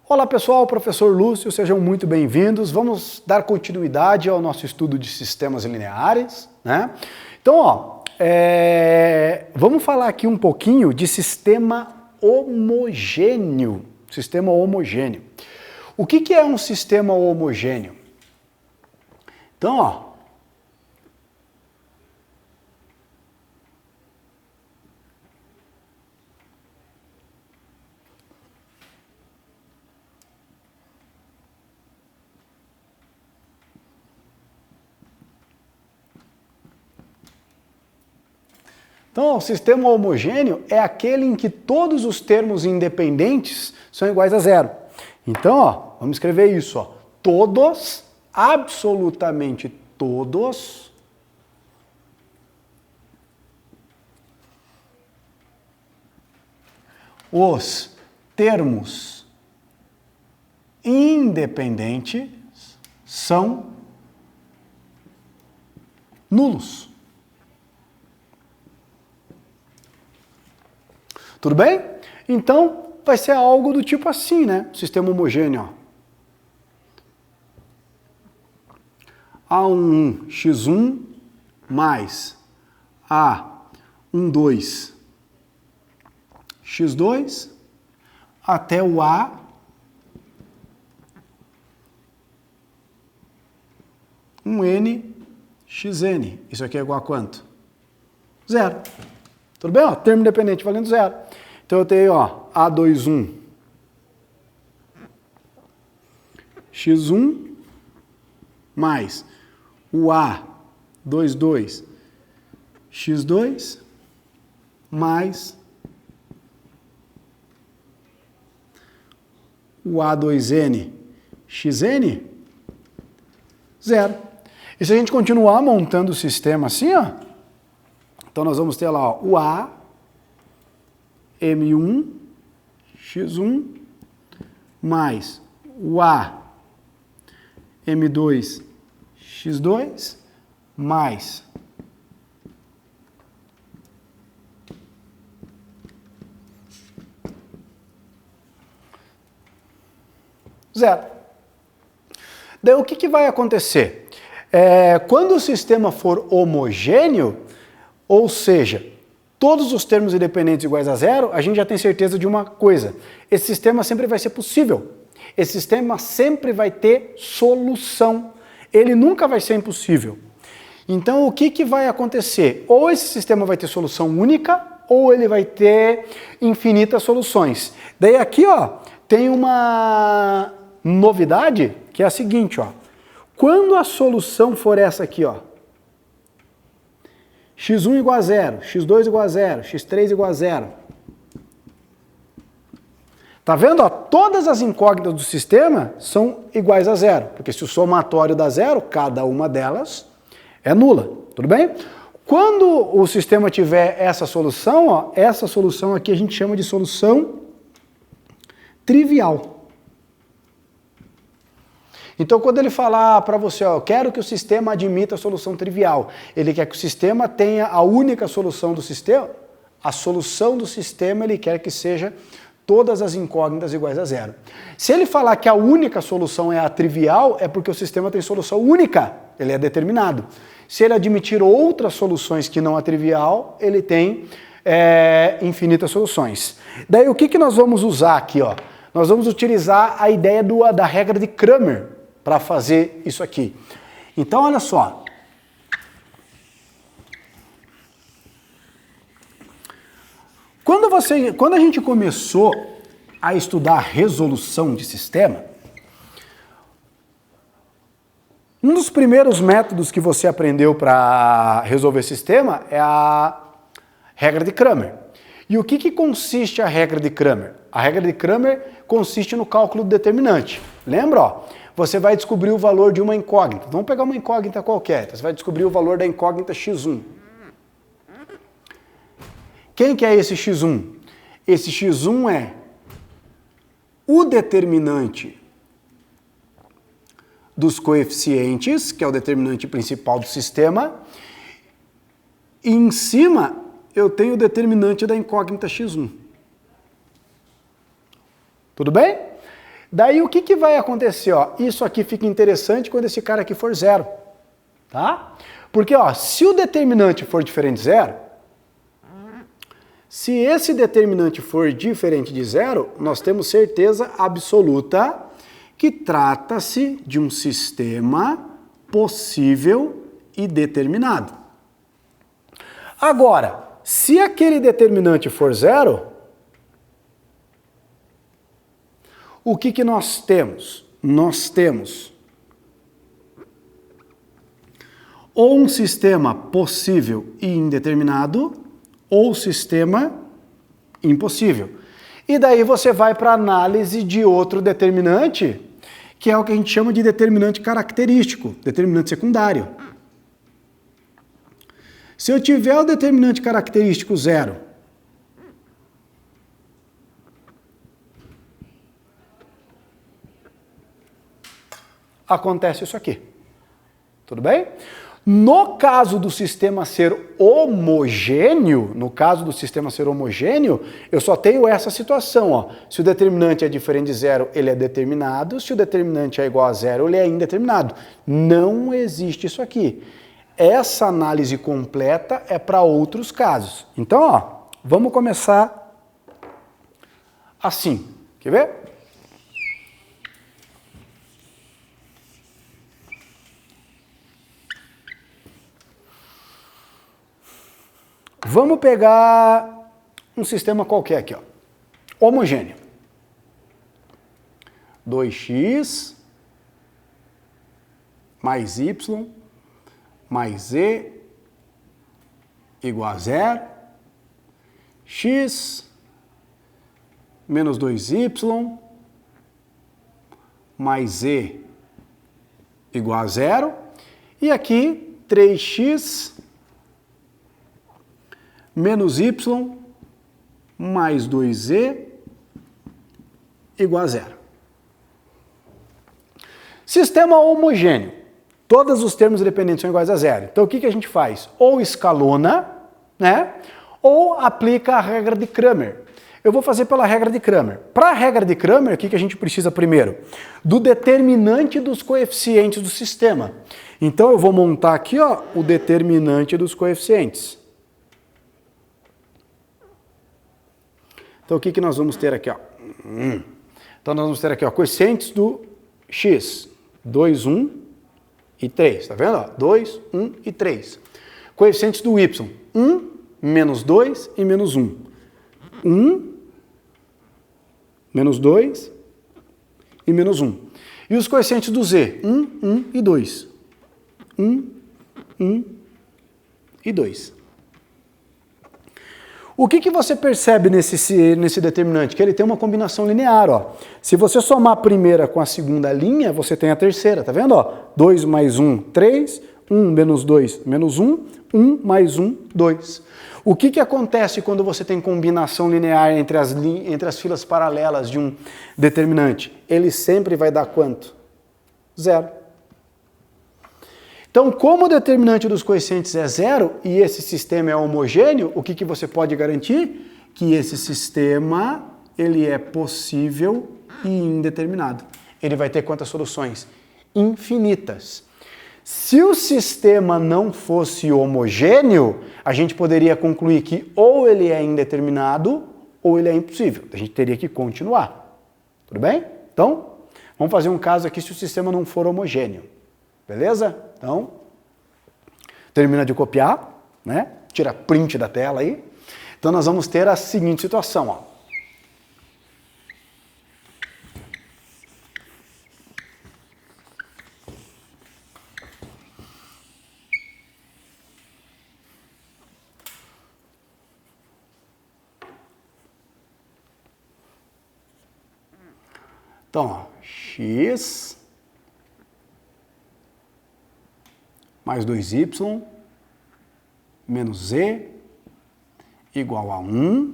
Olá pessoal, professor Lúcio, sejam muito bem-vindos. Vamos dar continuidade ao nosso estudo de sistemas lineares, né? Então, vamos falar aqui um pouquinho de sistema homogêneo. Sistema homogêneo. O que é um sistema homogêneo? Então, o sistema homogêneo é aquele em que todos os termos independentes são iguais a zero. Então, vamos escrever isso, todos, absolutamente todos, os termos independentes são nulos. Tudo bem? Então, vai ser algo do tipo assim, né? Sistema homogêneo. A1, x1 mais A12, x2 até o A n xn. Isso aqui é igual a quanto? Zero. Tudo bem? Termo independente valendo zero. Então eu tenho A21 x1 mais o A22 x2 mais o A2n xn, zero. E se a gente continuar montando o sistema assim, então nós vamos ter lá o A M1 x1 mais o A M2 x2 mais zero. Daí o que vai acontecer? Quando o sistema for homogêneo, ou seja, todos os termos independentes iguais a zero, a gente já tem certeza de uma coisa: esse sistema sempre vai ser possível. Esse sistema sempre vai ter solução. Ele nunca vai ser impossível. Então, o que vai acontecer? Ou esse sistema vai ter solução única, ou ele vai ter infinitas soluções. Daí aqui, tem uma novidade, que é a seguinte, quando a solução for essa aqui, x1 igual a zero, x2 igual a zero, x3 igual a zero. Tá vendo? Todas as incógnitas do sistema são iguais a zero, porque se o somatório dá zero, cada uma delas é nula. Tudo bem? Quando o sistema tiver essa solução aqui a gente chama de solução trivial. Então, quando ele falar para você, eu quero que o sistema admita a solução trivial, ele quer que o sistema tenha a única solução do sistema, a solução do sistema ele quer que seja todas as incógnitas iguais a zero. Se ele falar que a única solução é a trivial, é porque o sistema tem solução única, ele é determinado. Se ele admitir outras soluções que não a trivial, ele tem infinitas soluções. Daí, o que nós vamos usar aqui? Nós vamos utilizar a ideia da regra de Cramer para fazer isso aqui. Então, olha só. Quando a gente começou a estudar resolução de sistema, um dos primeiros métodos que você aprendeu para resolver sistema é a regra de Cramer. E o que consiste a regra de Cramer? A regra de Cramer consiste no cálculo do determinante. Lembra? Você vai descobrir o valor de uma incógnita. Vamos pegar uma incógnita qualquer. Você vai descobrir o valor da incógnita x1. Quem que é esse x1? Esse x1 é o determinante dos coeficientes, que é o determinante principal do sistema, e em cima eu tenho o determinante da incógnita x1. Tudo bem? Daí o que vai acontecer? Ó? Isso aqui fica interessante quando esse cara aqui for zero. Tá? Porque ó, se o determinante for diferente de zero, se esse determinante for diferente de zero, nós temos certeza absoluta que trata-se de um sistema possível e determinado. Agora, se aquele determinante for zero, o que nós temos? Nós temos ou um sistema possível e indeterminado, ou sistema impossível. E daí você vai para a análise de outro determinante, que é o que a gente chama de determinante característico, determinante secundário. Se eu tiver o determinante característico zero, acontece isso aqui. Tudo bem? No caso do sistema ser homogêneo, eu só tenho essa situação. Ó. Se o determinante é diferente de zero, ele é determinado. Se o determinante é igual a zero, ele é indeterminado. Não existe isso aqui. Essa análise completa é para outros casos. Então, ó, vamos começar assim. Quer ver? Vamos pegar um sistema qualquer aqui, ó. Homogêneo. 2x mais y mais z igual a zero. X menos 2y mais z igual a zero. E aqui 3x menos y mais 2z igual a zero. Sistema homogêneo. Todos os termos dependentes são iguais a zero. Então o que a gente faz? Ou escalona, né? Ou aplica a regra de Cramer. Eu vou fazer pela regra de Cramer. Para a regra de Cramer, o que a gente precisa primeiro? Do determinante dos coeficientes do sistema. Então eu vou montar aqui, ó, o determinante dos coeficientes. Então, o que nós vamos ter aqui? Ó? Então, nós vamos ter aqui ó, coeficientes do x, 2, 1 e 3. Tá vendo? Ó? 2, 1 e 3. Coeficientes do y, 1, menos 2 e menos 1. 1, menos 2 e menos 1. E os coeficientes do z, 1, 1 e 2. 1, 1 e 2. O que você percebe nesse determinante? Que ele tem uma combinação linear, ó. Se você somar a primeira com a segunda linha, você tem a terceira, tá vendo? Ó? 2 mais 1, 3, 1 menos 2, menos 1, 1 mais 1, 2. O que acontece quando você tem combinação linear entre as filas paralelas de um determinante? Ele sempre vai dar quanto? Zero. Então, como o determinante dos coeficientes é zero e esse sistema é homogêneo, o que você pode garantir? Que esse sistema ele é possível e indeterminado. Ele vai ter quantas soluções? Infinitas. Se o sistema não fosse homogêneo, a gente poderia concluir que ou ele é indeterminado ou ele é impossível. A gente teria que continuar. Tudo bem? Então, vamos fazer um caso aqui se o sistema não for homogêneo. Beleza? Então, termina de copiar, né? Tira print da tela aí. Então, nós vamos ter a seguinte situação, ó. Então, ó, x mais 2y menos z igual a 1,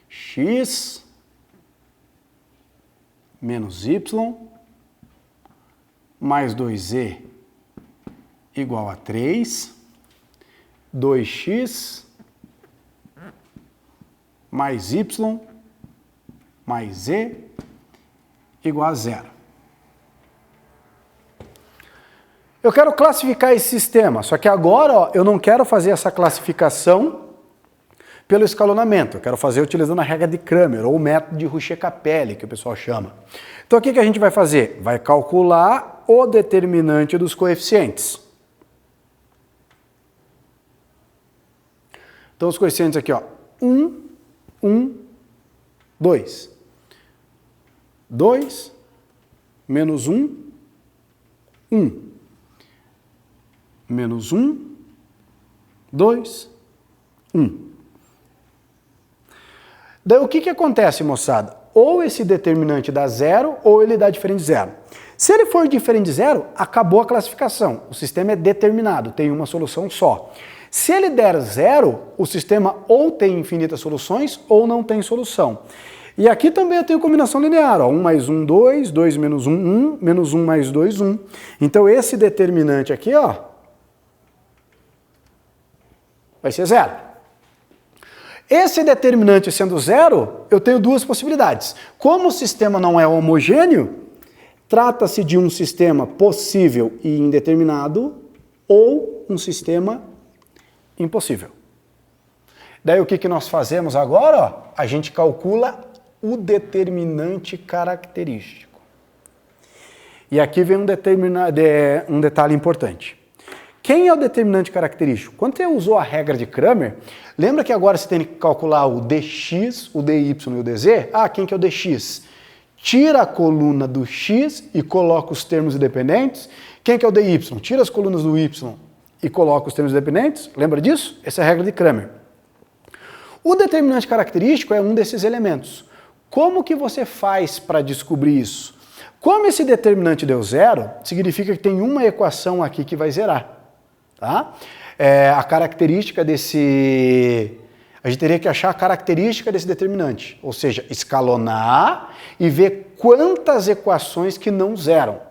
x menos y mais 2z igual a 3, 2x mais y mais z igual a zero. Eu quero classificar esse sistema, só que agora ó, eu não quero fazer essa classificação pelo escalonamento, eu quero fazer utilizando a regra de Cramer, ou o método de Ruchet-Capelli, que o pessoal chama. Então o que a gente vai fazer? Vai calcular o determinante dos coeficientes. Então os coeficientes aqui, ó, 1, 1, 2. 2, menos 1, 1. Menos 1, 2, 1. Daí o que acontece, moçada? Ou esse determinante dá zero, ou ele dá diferente de zero. Se ele for diferente de zero, acabou a classificação. O sistema é determinado, tem uma solução só. Se ele der zero, o sistema ou tem infinitas soluções, ou não tem solução. E aqui também eu tenho combinação linear, ó, 1 mais 1, 2, 2 menos 1, 1, menos 1 mais 2, 1. Então esse determinante aqui, ó, vai ser zero. Esse determinante sendo zero, eu tenho duas possibilidades. Como o sistema não é homogêneo, trata-se de um sistema possível e indeterminado ou um sistema impossível. Daí o que nós fazemos agora? Ó, a gente calcula o determinante característico. E aqui vem um detalhe importante. Quem é o determinante característico? Quando você usou a regra de Cramer, lembra que agora você tem que calcular o dx, o dy e o dz? Ah, quem que é o dx? Tira a coluna do x e coloca os termos independentes. Quem que é o dy? Tira as colunas do y e coloca os termos independentes. Lembra disso? Essa é a regra de Cramer. O determinante característico é um desses elementos. Como que você faz para descobrir isso? Como esse determinante deu zero, significa que tem uma equação aqui que vai zerar. Tá? A característica desse... A gente teria que achar a característica desse determinante, ou seja, escalonar e ver quantas equações que não zeram.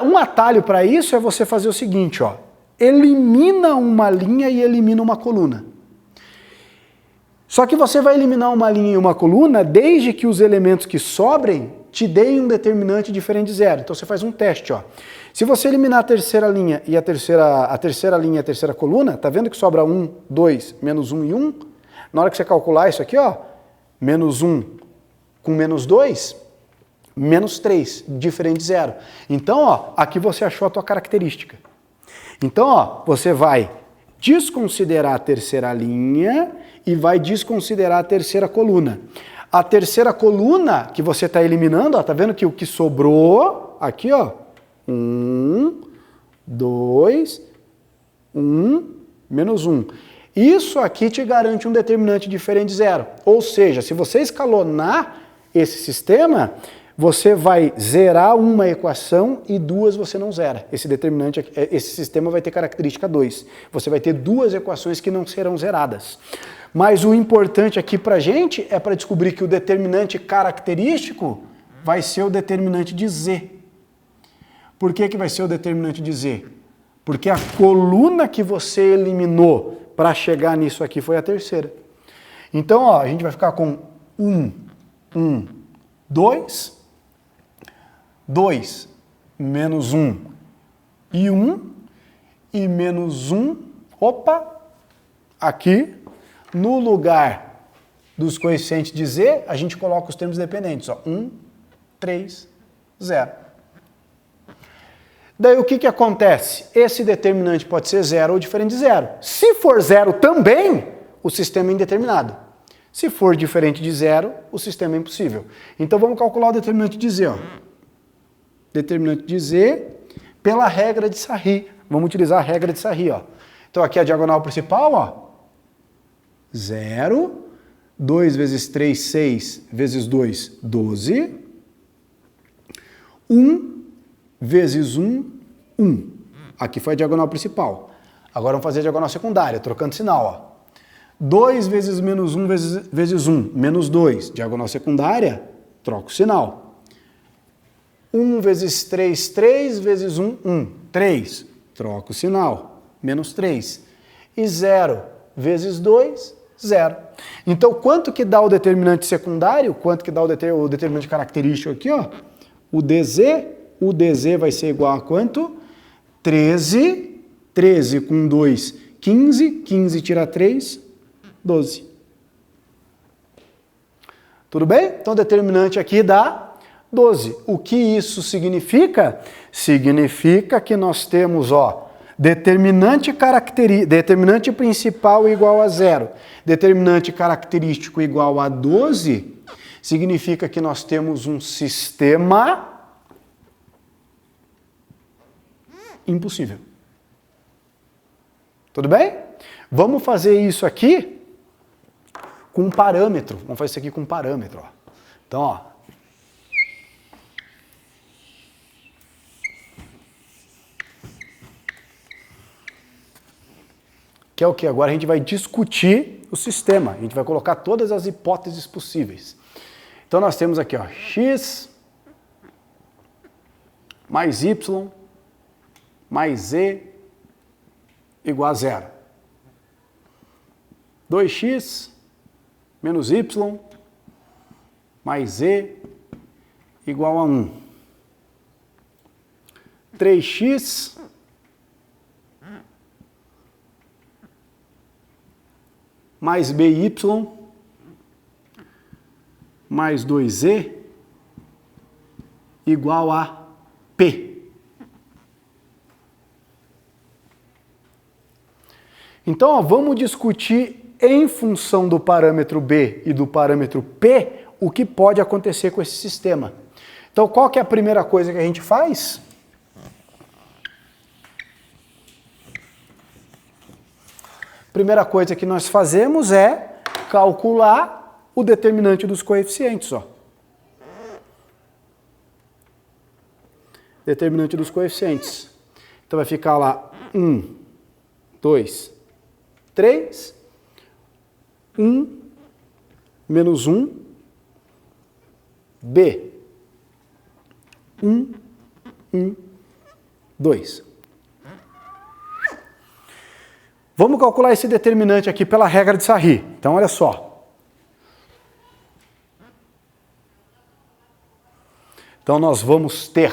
Um atalho para isso é você fazer o seguinte, ó, elimina uma linha e elimina uma coluna. Só que você vai eliminar uma linha e uma coluna desde que os elementos que sobrem te deem um determinante diferente de zero. Então você faz um teste, ó. Se você eliminar a terceira linha e a terceira linha e a terceira coluna, tá vendo que sobra 1, 2, menos 1 e 1? Na hora que você calcular isso aqui, ó, menos 1 com menos 2, menos 3, diferente de zero. Então, ó, aqui você achou a tua característica. Então, ó, você vai desconsiderar a terceira linha e vai desconsiderar a terceira coluna. A terceira coluna que você está eliminando, ó, tá vendo que o que sobrou aqui, ó, 1, 2, 1, menos 1. Isso aqui te garante um determinante diferente de zero. Ou seja, se você escalonar esse sistema, você vai zerar uma equação e duas você não zera. Esse sistema vai ter característica 2. Você vai ter duas equações que não serão zeradas. Mas o importante aqui para a gente é para descobrir que o determinante característico vai ser o determinante de z. Por que vai ser o determinante de z? Porque a coluna que você eliminou para chegar nisso aqui foi a terceira. Então, ó, a gente vai ficar com 1, 1, 2, 2, menos 1 e 1, e menos 1, opa, aqui, no lugar dos coeficientes de z, a gente coloca os termos dependentes, ó, 1, 3, 0. Daí o que acontece? Esse determinante pode ser zero ou diferente de zero. Se for zero também, o sistema é indeterminado. Se for diferente de zero, o sistema é impossível. Então vamos calcular o determinante de z. Ó. Determinante de z pela regra de Sarri. Vamos utilizar a regra de Sarri. Ó. Então aqui a diagonal principal, ó, 0, 2 vezes 3, 6, vezes 2, 12, 1 vezes 1, 1. Aqui foi a diagonal principal. Agora vamos fazer a diagonal secundária, trocando sinal. Ó. 2 vezes menos 1 vezes 1, menos 2. Diagonal secundária, troca o sinal. 1 vezes 3, 3 vezes 1, 1. 3, troca o sinal. Menos 3. E 0 vezes 2, zero. Então, quanto que dá o determinante secundário? Quanto que dá o determinante característico aqui, ó? O DZ vai ser igual a quanto? 13, 13 com 2, 15, 15 tira 3, 12. Tudo bem? Então, o determinante aqui dá 12. O que isso significa? Significa que nós temos, ó, determinante principal igual a 0, determinante característico igual a 12, significa que nós temos um sistema impossível. Tudo bem? Vamos fazer isso aqui com um parâmetro. Vamos fazer isso aqui com um parâmetro. Ó. Então, ó. Que é o que? Agora a gente vai discutir o sistema. A gente vai colocar todas as hipóteses possíveis. Então nós temos aqui, ó, x mais y mais z igual a 0. 2x menos y mais z igual a 1. 3x mais by mais 2z igual a p. Então, ó, vamos discutir em função do parâmetro b e do parâmetro p o que pode acontecer com esse sistema. Então, qual que é a primeira coisa que a gente faz? Primeira coisa que nós fazemos é calcular o determinante dos coeficientes, ó. Determinante dos coeficientes. Então vai ficar lá 1, 2, 3, 1, menos 1, B, 1, 1, 2. Vamos calcular esse determinante aqui pela regra de Sarri. Então, olha só. Então, nós vamos ter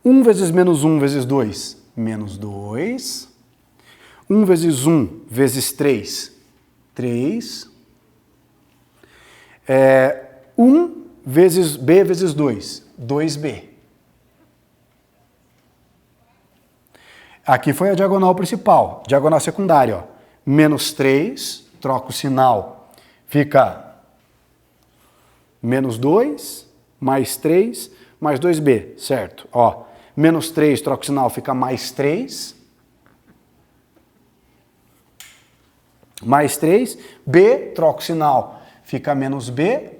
1 vezes menos 1 vezes 2, menos 2. 1 vezes 1 vezes 3, 3. 1 vezes b vezes 2, 2b. Aqui foi a diagonal principal, diagonal secundária, ó. Menos 3, troca o sinal, fica menos 2, mais 3, mais 2b, certo? Ó, menos 3, troca o sinal, fica mais 3. Mais 3, b, troca o sinal, fica menos b.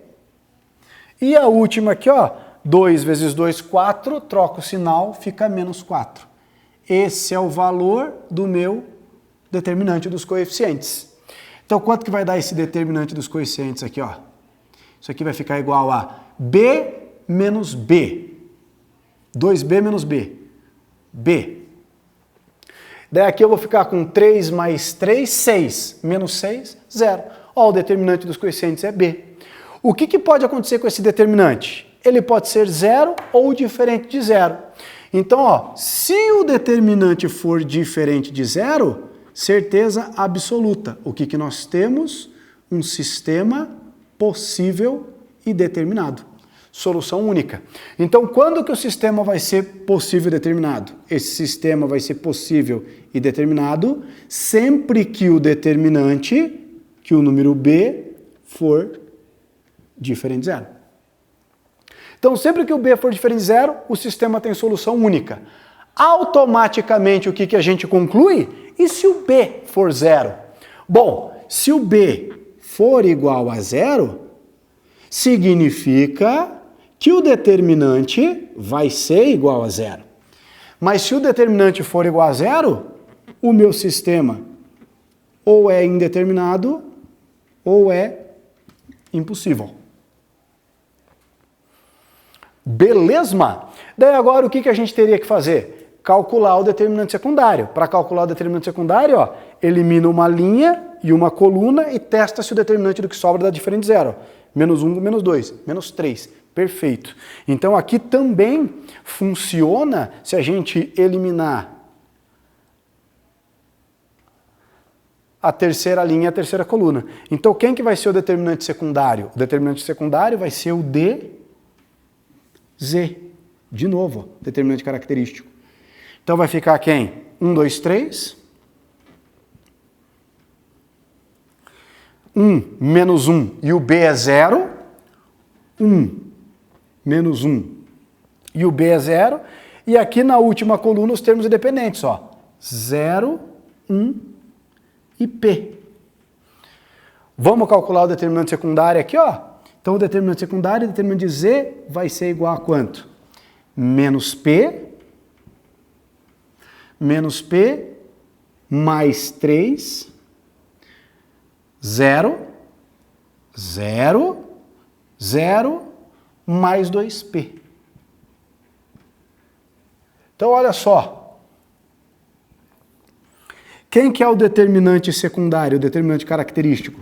E a última aqui, ó, 2 vezes 2, 4, troca o sinal, fica menos 4. Esse é o valor do meu determinante dos coeficientes. Então, quanto que vai dar esse determinante dos coeficientes aqui, ó? Isso aqui vai ficar igual a b menos b. 2b menos b. b. Daí aqui eu vou ficar com 3 mais 3, 6. Menos 6, 0. Ó, o determinante dos coeficientes é b. O que pode acontecer com esse determinante? Ele pode ser 0 ou diferente de 0. Então, ó, se o determinante for diferente de 0, certeza absoluta. O que nós temos? Um sistema possível e determinado. Solução única. Então, quando que o sistema vai ser possível e determinado? Esse sistema vai ser possível e determinado sempre que o determinante, que o número b, for diferente de 0. Então, sempre que o b for diferente de 0, o sistema tem solução única. Automaticamente, o que a gente conclui? E se o b for 0? Bom, se o b for igual a 0, significa que o determinante vai ser igual a 0. Mas se o determinante for igual a 0, o meu sistema ou é indeterminado ou é impossível. Beleza? Daí agora o que a gente teria que fazer? Calcular o determinante secundário. Para calcular o determinante secundário, ó, elimina uma linha e uma coluna e testa se o determinante do que sobra dá diferente de zero. Menos 1, menos 2, menos 3. Perfeito. Então aqui também funciona se a gente eliminar a terceira linha e a terceira coluna. Então quem que vai ser o determinante secundário? O determinante secundário vai ser o dz. De novo, determinante característico. Então vai ficar quem? 1, 2, 3. 1 menos 1 e o b é 0. 1 menos 1 e o b é 0. E aqui na última coluna os termos independentes, ó. 0, 1 e p. Vamos calcular o determinante secundário aqui, ó. Então o determinante secundário, o determinante de z vai ser igual a quanto? Menos p mais 3, 0, 0, 0, mais 2p. Então, olha só. Quem que é o determinante secundário, o determinante característico?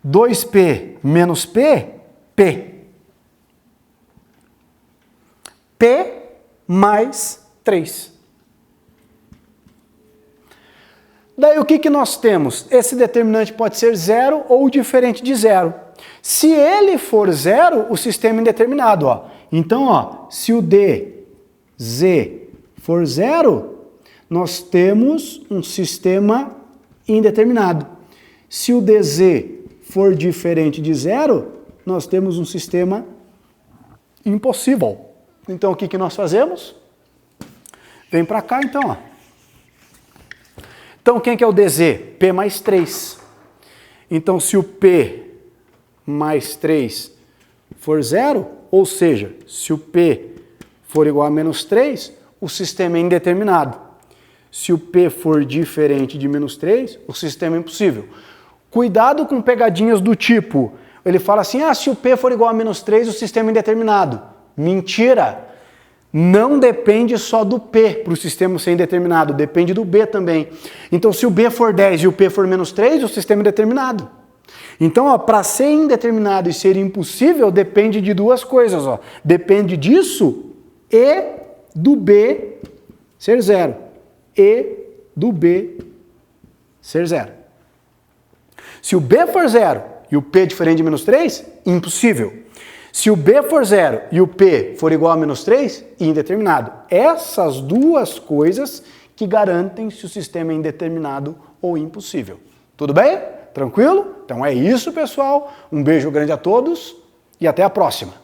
2p menos p, p. P mais 3. Daí o que nós temos? Esse determinante pode ser 0 ou diferente de 0. Se ele for 0, o sistema é indeterminado. Ó. Então, ó, se o dz for 0, nós temos um sistema indeterminado. Se o dz for diferente de 0, nós temos um sistema impossível. Então, o que nós fazemos? Vem para cá, então, ó. Então, quem que é o dz? P mais 3. Então, se o P mais 3 for 0, ou seja, se o P for igual a menos 3, o sistema é indeterminado. Se o P for diferente de menos 3, o sistema é impossível. Cuidado com pegadinhas do tipo, ele fala assim, se o P for igual a menos 3, o sistema é indeterminado. Mentira! Não depende só do P para o sistema ser indeterminado, depende do B também. Então, se o B for 10 e o P for menos 3, o sistema é indeterminado. Então, para ser indeterminado e ser impossível, depende de duas coisas. Ó. Depende disso e do B ser 0. E do B ser 0. Se o B for 0 e o P diferente de menos 3, impossível. Se o B for 0 e o P for igual a menos 3, indeterminado. Essas duas coisas que garantem se o sistema é indeterminado ou impossível. Tudo bem? Tranquilo? Então é isso, pessoal. Um beijo grande a todos e até a próxima.